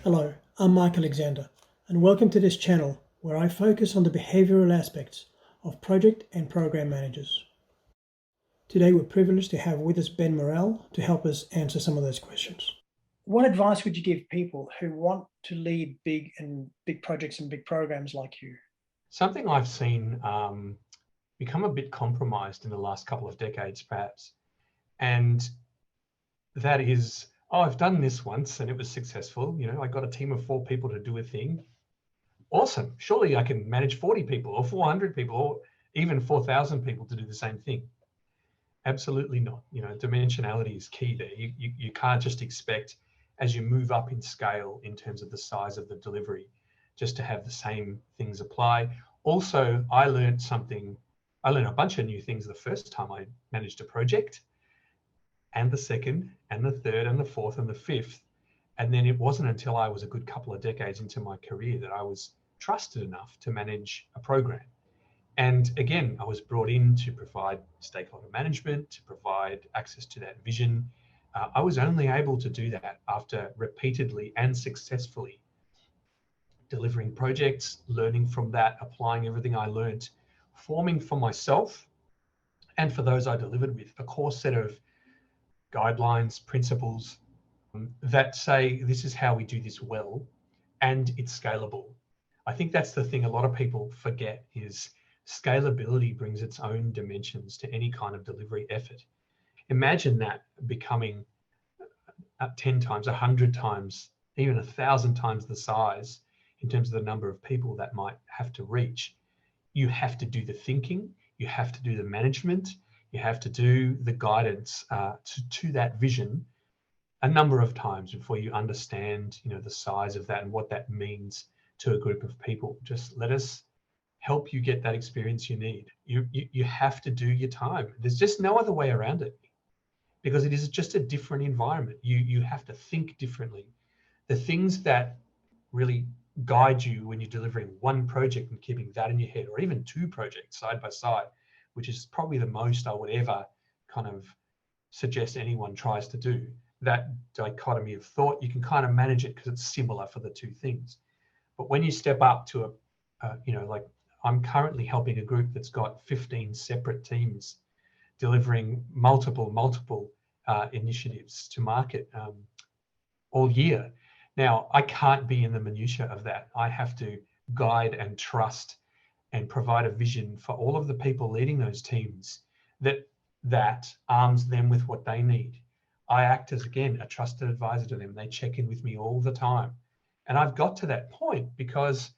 Hello, I'm Mark Alexander, and welcome to this channel where I focus on the behavioral aspects of project and program managers. Today we're privileged to have with us Ben Morrell to help us answer some of those questions. What advice would you give people who want to lead big projects and big programs like you? Something I've seen become a bit compromised in the last couple of decades, perhaps, and that is, I've done this once and it was successful. I got a team of 4 people to do a thing. Awesome. Surely I can manage 40 people or 400 people or even 4,000 people to do the same thing. Absolutely not. Dimensionality is key there. You can't just expect, as you move up in scale in terms of the size of the delivery, just to have the same things apply. Also, I learned a bunch of new things the first time I managed a project, and the second, and the third, and the fourth, and the fifth. And then it wasn't until I was a good couple of decades into my career that I was trusted enough to manage a program. And again, I was brought in to provide stakeholder management, to provide access to that vision. I was only able to do that after repeatedly and successfully delivering projects, learning from that, applying everything I learned, forming for myself and for those I delivered with a core set of guidelines, principles that say this is how we do this well, and it's scalable. I think that's the thing a lot of people forget is scalability brings its own dimensions to any kind of delivery effort. Imagine that becoming 10 times, 100 times, even 1,000 times the size in terms of the number of people that might have to reach. You have to do the thinking, you have to do the management, you have to do the guidance to that vision a number of times before you understand, the size of that and what that means to a group of people. Just let us help you get that experience you need. You have to do your time. There's just no other way around it, because it is just a different environment. You have to think differently. The things that really guide you when you're delivering one project and keeping that in your head, or even 2 projects side by side, which is probably the most I would ever kind of suggest anyone tries to do. That dichotomy of thought, you can kind of manage it because it's similar for the 2 things. But when you step up to like I'm currently helping a group that's got 15 separate teams delivering multiple initiatives to market all year. Now, I can't be in the minutiae of that. I have to guide and trust and provide a vision for all of the people leading those teams that arms them with what they need. I act as, again, a trusted advisor to them. They check in with me all the time. And I've got to that point because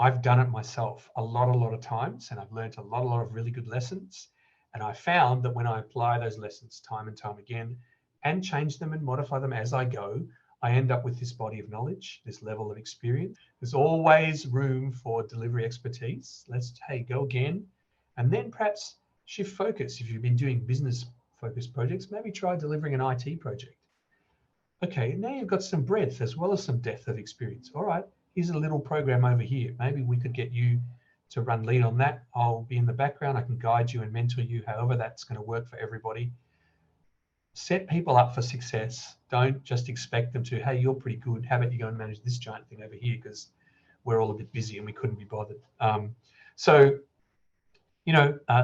I've done it myself a lot of times, and I've learned a lot of really good lessons. And I found that when I apply those lessons time and time again and change them and modify them as I go, I end up with this body of knowledge, this level of experience. There's always room for delivery expertise. Let's, go again. And then perhaps shift focus. If you've been doing business focused projects, maybe try delivering an IT project. Okay, now you've got some breadth as well as some depth of experience. All right, here's a little program over here. Maybe we could get you to run lead on that. I'll be in the background. I can guide you and mentor you, however that's going to work for everybody. Set people up for success. Don't just expect them to, hey, you're pretty good. How about you go and manage this giant thing over here because we're all a bit busy and we couldn't be bothered.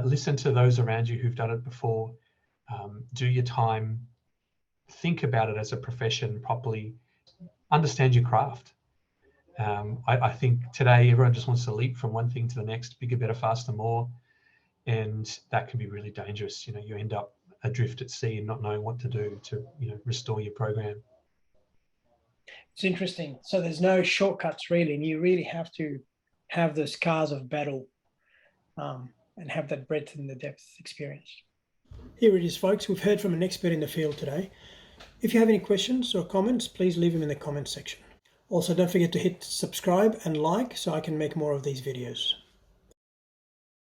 Listen to those around you who've done it before. Do your time. Think about it as a profession properly. Understand your craft. I think today everyone just wants to leap from one thing to the next, bigger, better, faster, more. And that can be really dangerous. You end up adrift at sea and not knowing what to do to, restore your program. It's interesting. So there's no shortcuts really, and you really have to have the scars of battle and have that breadth and the depth experience. Here it is, folks. We've heard from an expert in the field today. If you have any questions or comments, please leave them in the comments section. Also, don't forget to hit subscribe and like so I can make more of these videos.